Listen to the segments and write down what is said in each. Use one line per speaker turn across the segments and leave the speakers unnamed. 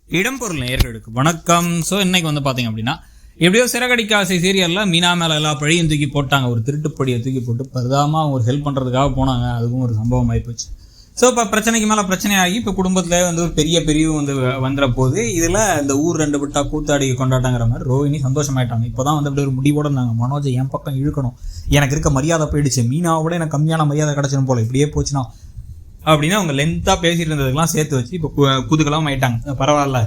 இடம்பொருள் நேயர்களுக்கு வணக்கம். ஸோ இன்னைக்கு வந்து பார்த்தீங்க அப்படின்னா எப்படியோ சிறகடிக்க ஆசை சீரியலில் மீனா மேலே எல்லா பழியும் தூக்கி போட்டாங்க. ஒரு திருட்டுப்படியை தூக்கி போட்டு பரிதாமல் அவங்க ஒரு ஹெல்ப் பண்ணுறதுக்காக போனாங்க. அதுவும் ஒரு சம்பவம் ஆகிப்போச்சு. ஸோ இப்போ பிரச்சனைக்கு மேலே பிரச்சனையாகி இப்போ குடும்பத்தில் வந்து ஒரு பெரிய பிரிவு வந்து வந்துற போது இதில் இந்த ஊர் ரெண்டு விட்டா கூத்தாடி கொண்டாட்டாங்கிற மாதிரி ரோஹிணி சந்தோஷமாயிட்டாங்க. இப்போ தான் வந்து அப்படி ஒரு முடிவோடு இருந்தாங்க. மனோஜை என் பக்கம் இழுக்கணும், எனக்கு இருக்க மரியாதை போயிடுச்சு, மீனாவோட எனக்கு கம்மியான மரியாதை கிடச்சிடும் போல, இப்படியே போச்சுன்னா அப்படின்னு அவங்க லென்த்தாக பேசிட்டு இருந்ததுக்கெல்லாம் சேர்த்து வச்சு இப்போ குதுகலாம் ஆயிட்டாங்க. பரவாயில்ல,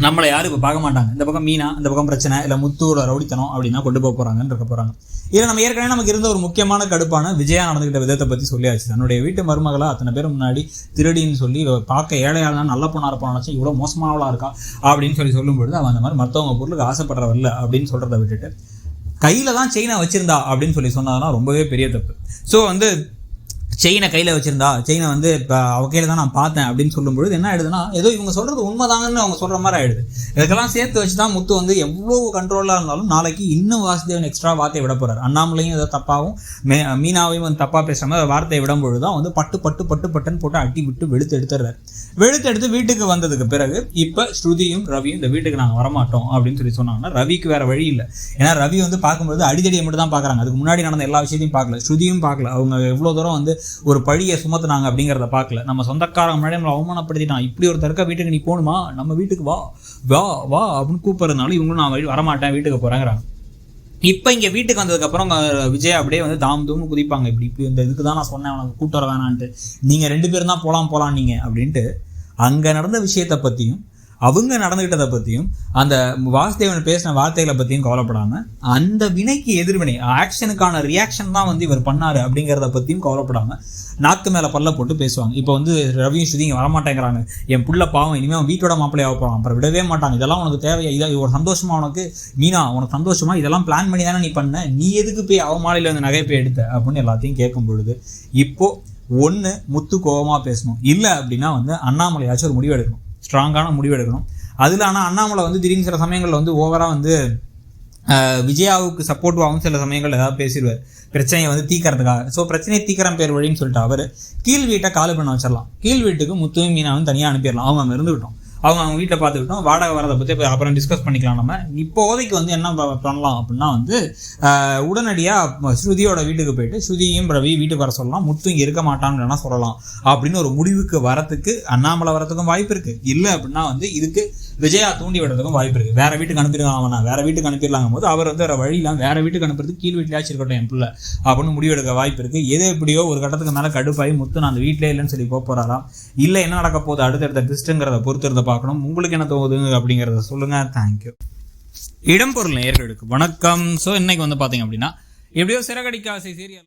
நம்மளை யாரும் இப்போ பார்க்க மாட்டாங்க, இந்த பக்கம் மீனா, இந்த பக்கம் பிரச்சனை இல்லை முத்தூர ரவுடித்தனம் அப்படின்னா கொண்டு போக போகிறாங்கன்னு இருக்க போகிறாங்க. இதில் நம்ம ஏற்கனவே நமக்கு இருந்த ஒரு முக்கியமான கடுப்பான விஜயா நடந்துக்கிட்ட விதத்தை பற்றி சொல்லியாச்சு. தன்னுடைய வீட்டு மருமகளை அத்தனை பேர் முன்னாடி திருடின்னு சொல்லி பார்க்க ஏழையாளனா நல்ல பொண்ணாக இருப்பான்னு இவ்வளோ மோசமானவளாக இருக்கா அப்படின்னு சொல்லும்பொழுது அவன் அந்த மாதிரி மற்றவங்க பொருளுக்கு ஆசைப்படுறவல்ல அப்படின்னு சொல்கிறத விட்டுட்டு கையில் தான் செயினை வச்சிருந்தா அப்படின்னு சொன்னதுனா ரொம்பவே பெரிய தப்பு. ஸோ வந்து செயினை கையில் வச்சிருந்தா, செயினை வந்து இப்போ அவ கையில் தான் நான் பார்த்தேன் அப்படின்னு சொல்லும்பொழுது என்ன ஆயிடுதுன்னா ஏதோ இவங்க சொல்கிறது உண்மைதாங்கன்னு அவங்க சொல்கிற மாதிரி ஆயிடுது. இதுக்கெல்லாம் சேர்த்து வச்சு தான் முத்து வந்து எவ்வளோ கண்ட்ரோலாக இருந்தாலும் நாளைக்கு இன்னும் வாசுதேவன் எக்ஸ்ட்ரா வார்த்தையை விட போகிறார். அண்ணாமலையும் ஏதோ தப்பாகவும் மீனாவையும் வந்து தப்பாக பேசுகிற மாதிரி வார்த்தையை விடும்பொழுது தான் வந்து பட்டுன்னு போட்டு அட்டி விட்டு வெளுத்து எடுத்து வீட்டுக்கு வந்ததுக்கு பிறகு இப்போ ஸ்ருதியும் ரவியும் இந்த வீட்டுக்கு நாங்கள் வரமாட்டோம் அப்படின்னு சொன்னாங்கன்னா ரவிக்கு வேறு வழி இல்லை. ஏன்னா ரவி வந்து பார்க்கும்போது அடிதடியை மட்டும் தான் பார்க்குறாங்க. அதுக்கு முன்னாடி நடந்த எல்லா விஷயத்தையும் பார்க்கல, ஸ்ருதியும் பார்க்கல. அவங்க எவ்வளோ தூரம் வந்து ஒரு பழியை சுமத்துனாங்க அப்படிங்கிறத பார்க்கல. நம்ம சொந்தக்காரங்க முன்னாடி நம்மளை அவமானப்படுத்திட்டான், இப்படி ஒரு தற்க வீட்டுக்கு நீ போகணுமா, நம்ம வீட்டுக்கு வா வா வா அப்படின்னு கூப்பிட்றதுனால இவங்களும் நான் வரமாட்டேன் வீட்டுக்கு போகிறேங்கிறாங்க. இப்போ இங்கே வீட்டுக்கு வந்ததுக்கப்புறம் விஜய் அப்படியே வந்து தாம் தூம்னு குதிப்பாங்க. இப்படி இந்த இதுக்கு தான் நான் சொன்னேன் அவனுக்கு கூப்பிட்டு வர வேணான்ட்டு, நீங்கள் 2 பேரும் தான் போகலாம் நீங்கள் அப்படின்ட்டு அங்கே நடந்த விஷயத்தை பற்றியும் அவங்க நடந்துக்கிட்டதை பற்றியும் அந்த வாசுதேவன் பேசின வார்த்தைகளை பற்றியும் கவலைப்படாமல் அந்த வினைக்கு எதிர்வினை ஆக்ஷனுக்கான ரியாக்ஷன் தான் வந்து இவர் பண்ணார் அப்படிங்கிறத பற்றியும் கவலைப்படாமல் நாக்கு மேலே பல்ல போட்டு பேசுவாங்க. இப்போ வந்து ரவியும் ஸ்ருதி இங்கே வரமாட்டேங்கிறாங்க, என் புள்ள பாவம் இனிமேல் அவன் வீட்டோட மாப்பிள்ளையாக போகிறான், அப்புறம் விடவே மாட்டாங்க, இதெல்லாம் உனக்கு தேவையா, இதாக ஒரு சந்தோஷமா உனக்கு, மீனா உனக்கு சந்தோஷமா, இதெல்லாம் பிளான் பண்ணி தானே நீ பண்ண, நீ எதுக்கு போய் அவ மாலையில் வந்து நகை போய் எடுத்த அப்படின்னு எல்லாத்தையும் கேட்கும் பொழுது இப்போது ஒன்று முத்து கோபமாக பேசணும், இல்லை அப்படின்னா வந்து அண்ணாமலையாச்சும் ஒரு முடிவு எடுக்கணும், ஸ்ட்ராங்கான முடிவு எடுக்கணும். அதில் ஆனால் அண்ணாமலை வந்து திடீர்னு சில சமயங்களில் வந்து ஓவராக வந்து விஜயாவுக்கு சப்போர்ட்டிவாகவும் சில சமயங்கள் ஏதாவது பேசிடுவார் பிரச்சனையை வந்து தீக்கிறதுக்காக. ஸோ பிரச்சனையை தீக்கிறம் பேர் வழின்னு சொல்லிட்டு அவர் கீழ் வீட்டை காலி பண்ண வச்சிடலாம். கீழ் வீட்டுக்கு முத்துவும் மீனாவும் தனியாக அனுப்பிடலாம். அவங்க இருந்துக்கிட்டோம், அவங்க வீட்டை பார்த்துக்கிட்டோம், வாடகை வரதை பற்றி அப்புறம் டிஸ்கஸ் பண்ணிக்கலாம். நம்ம இப்போதைக்கு வந்து என்ன பண்ணலாம் அப்படின்னா வந்து உடனடியாக ஸ்ருதியோட வீட்டுக்கு போயிட்டு ஸ்ருதியும் ரவி வீட்டுக்கு வர சொல்லலாம், முத்து இங்கே இருக்க மாட்டான்னு சொல்லலாம் அப்படின்னு ஒரு முடிவுக்கு வரத்துக்கு அண்ணாமலை வரத்துக்கும் வாய்ப்பு இருக்குது. இல்லை அப்படின்னா வந்து இதுக்கு விஜயா தூண்டி விடுறதுக்கும் வாய்ப்பு இருக்குது. வேறு வீட்டுக்கு அனுப்பிடுவாங்க, அவனா வேறு வீட்டுக்கு அனுப்பிடலாங்கும் போது அவர் வந்து வேறு வழியெல்லாம் வேறு வீட்டுக்கு அனுப்புறதுக்கு கீழ் வீட்டிலாச்சும் இருக்கட்டும் என் பிள்ளை அப்படின்னு முடிவெடுக்க வாய்ப்பு இருக்குது. எது எப்படியோ ஒரு கட்டத்துக்கு மேலே கடுப்பாகி முத்து நான் அந்த வீட்டிலே இல்லைன்னு சொல்லி போகிறாராம். இல்லை என்ன நடக்க போகுது அடுத்தடுத்த ட்விஸ்ட்டுங்கிறத பொறுத்திருந்த பார்க்கணும். உங்களுக்கு என்ன தோணுது அப்படிங்கிறத சொல்லுங்கள். தேங்க்யூ. இடம்பொருள் நேயர்களுக்கு வணக்கம். ஸோ இன்னைக்கு வந்து பார்த்தீங்க அப்படின்னா எப்படியோ சிறகடிக்க ஆசை சீரியல்